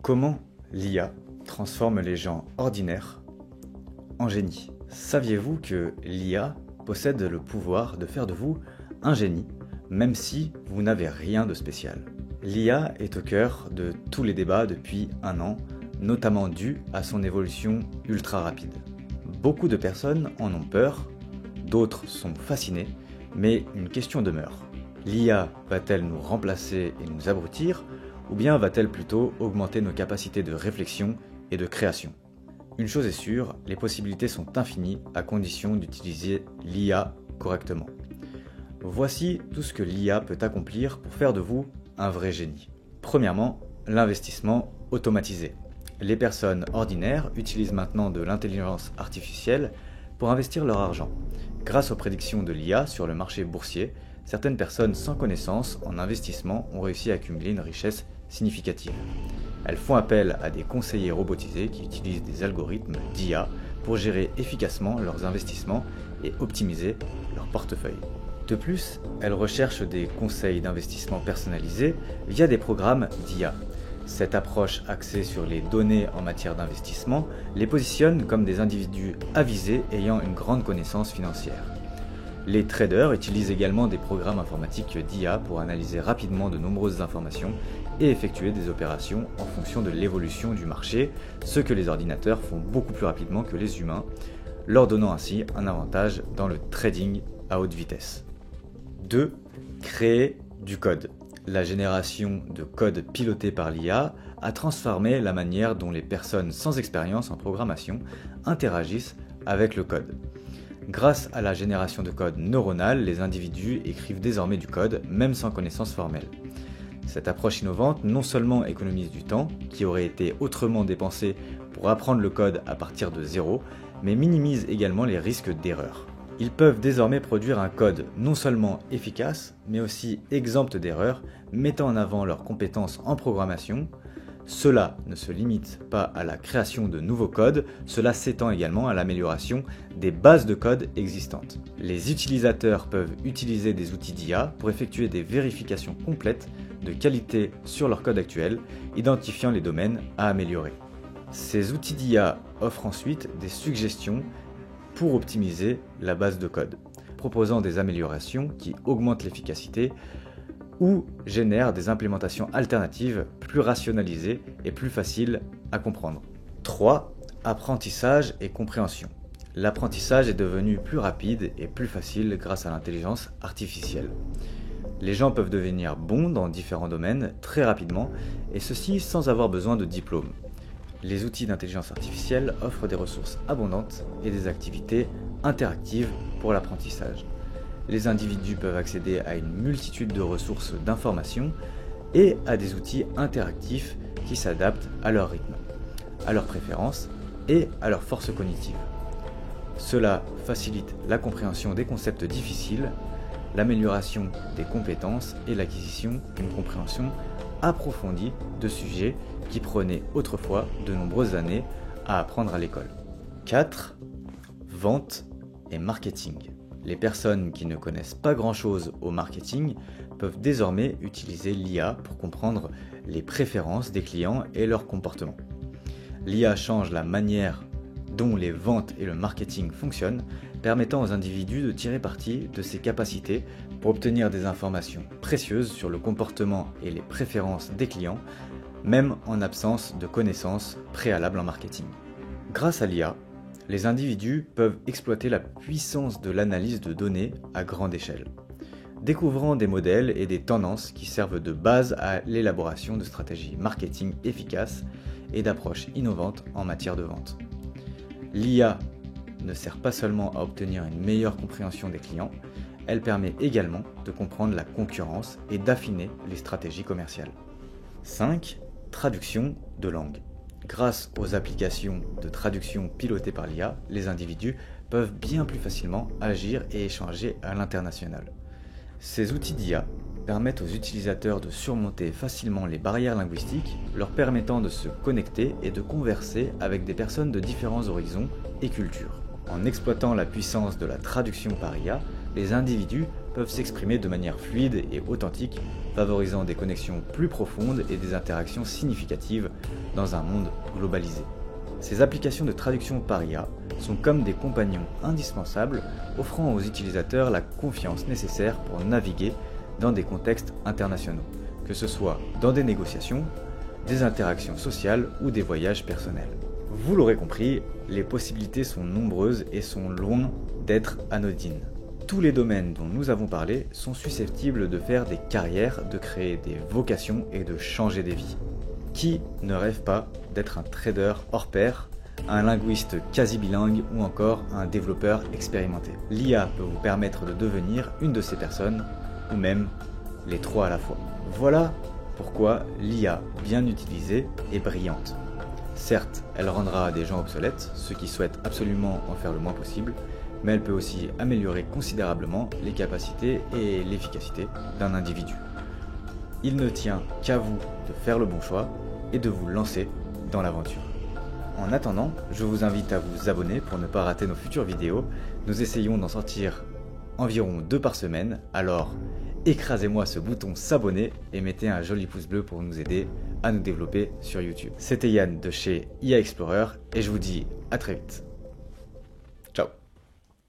Comment l'IA transforme les gens ordinaires en génies? Saviez-vous que l'IA possède le pouvoir de faire de vous un génie, même si vous n'avez rien de spécial? L'IA est au cœur de tous les débats depuis un an, notamment dû à son évolution ultra rapide. Beaucoup de personnes en ont peur, d'autres sont fascinées, mais une question demeure. L'IA va-t-elle nous remplacer et nous abrutir, ou bien va-t-elle plutôt augmenter nos capacités de réflexion et de création? Une chose est sûre, les possibilités sont infinies à condition d'utiliser l'IA correctement. Voici tout ce que l'IA peut accomplir pour faire de vous un vrai génie. Premièrement, l'investissement automatisé. Les personnes ordinaires utilisent maintenant de l'intelligence artificielle pour investir leur argent. Grâce aux prédictions de l'IA sur le marché boursier, certaines personnes sans connaissance en investissement ont réussi à accumuler une richesse significative. Elles font appel à des conseillers robotisés qui utilisent des algorithmes d'IA pour gérer efficacement leurs investissements et optimiser leur portefeuille. De plus, elles recherchent des conseils d'investissement personnalisés via des programmes d'IA. Cette approche axée sur les données en matière d'investissement les positionne comme des individus avisés ayant une grande connaissance financière. Les traders utilisent également des programmes informatiques d'IA pour analyser rapidement de nombreuses informations et effectuer des opérations en fonction de l'évolution du marché, ce que les ordinateurs font beaucoup plus rapidement que les humains, leur donnant ainsi un avantage dans le trading à haute vitesse. 2. Créer du code. La génération de code piloté par l'IA a transformé la manière dont les personnes sans expérience en programmation interagissent avec le code. Grâce à la génération de code neuronal, les individus écrivent désormais du code, même sans connaissance formelle. Cette approche innovante non seulement économise du temps, qui aurait été autrement dépensé pour apprendre le code à partir de zéro, mais minimise également les risques d'erreur. Ils peuvent désormais produire un code non seulement efficace, mais aussi exempt d'erreurs, mettant en avant leurs compétences en programmation. Cela ne se limite pas à la création de nouveaux codes, cela s'étend également à l'amélioration des bases de code existantes. Les utilisateurs peuvent utiliser des outils d'IA pour effectuer des vérifications complètes de qualité sur leur code actuel, identifiant les domaines à améliorer. Ces outils d'IA offrent ensuite des suggestions pour optimiser la base de code, proposant des améliorations qui augmentent l'efficacité ou génèrent des implémentations alternatives plus rationalisées et plus faciles à comprendre. 3. Apprentissage et compréhension. L'apprentissage est devenu plus rapide et plus facile grâce à l'intelligence artificielle. Les gens peuvent devenir bons dans différents domaines très rapidement, et ceci sans avoir besoin de diplôme. Les outils d'intelligence artificielle offrent des ressources abondantes et des activités interactives pour l'apprentissage. Les individus peuvent accéder à une multitude de ressources d'informations et à des outils interactifs qui s'adaptent à leur rythme, à leurs préférences et à leurs forces cognitives. Cela facilite la compréhension des concepts difficiles, l'amélioration des compétences et l'acquisition d'une compréhension approfondie de sujets qui prenaient autrefois de nombreuses années à apprendre à l'école. 4. Vente et marketing. Les personnes qui ne connaissent pas grand-chose au marketing peuvent désormais utiliser l'IA pour comprendre les préférences des clients et leur comportement. L'IA change la manière dont les ventes et le marketing fonctionnent, permettant aux individus de tirer parti de ses capacités pour obtenir des informations précieuses sur le comportement et les préférences des clients, même en absence de connaissances préalables en marketing. Grâce à l'IA, les individus peuvent exploiter la puissance de l'analyse de données à grande échelle, découvrant des modèles et des tendances qui servent de base à l'élaboration de stratégies marketing efficaces et d'approches innovantes en matière de vente. L'IA ne sert pas seulement à obtenir une meilleure compréhension des clients, elle permet également de comprendre la concurrence et d'affiner les stratégies commerciales. 5. Traduction de langue. Grâce aux applications de traduction pilotées par l'IA, les individus peuvent bien plus facilement agir et échanger à l'international. Ces outils d'IA permettent aux utilisateurs de surmonter facilement les barrières linguistiques, leur permettant de se connecter et de converser avec des personnes de différents horizons et cultures. En exploitant la puissance de la traduction par IA, les individus peuvent s'exprimer de manière fluide et authentique, favorisant des connexions plus profondes et des interactions significatives dans un monde globalisé. Ces applications de traduction par IA sont comme des compagnons indispensables, offrant aux utilisateurs la confiance nécessaire pour naviguer dans des contextes internationaux, que ce soit dans des négociations, des interactions sociales ou des voyages personnels. Vous l'aurez compris, les possibilités sont nombreuses et sont loin d'être anodines. Tous les domaines dont nous avons parlé sont susceptibles de faire des carrières, de créer des vocations et de changer des vies. Qui ne rêve pas d'être un trader hors pair, un linguiste quasi bilingue ou encore un développeur expérimenté? L'IA peut vous permettre de devenir une de ces personnes, ou même les trois à la fois. Voilà pourquoi l'IA bien utilisée est brillante. Certes, elle rendra des gens obsolètes, ceux qui souhaitent absolument en faire le moins possible, mais elle peut aussi améliorer considérablement les capacités et l'efficacité d'un individu. Il ne tient qu'à vous de faire le bon choix et de vous lancer dans l'aventure. En attendant, je vous invite à vous abonner pour ne pas rater nos futures vidéos. Nous essayons d'en sortir environ 2 par semaine, alors écrasez-moi ce bouton s'abonner et mettez un joli pouce bleu pour nous aider à nous développer sur YouTube. C'était Yann de chez IA Explorer et je vous dis à très vite.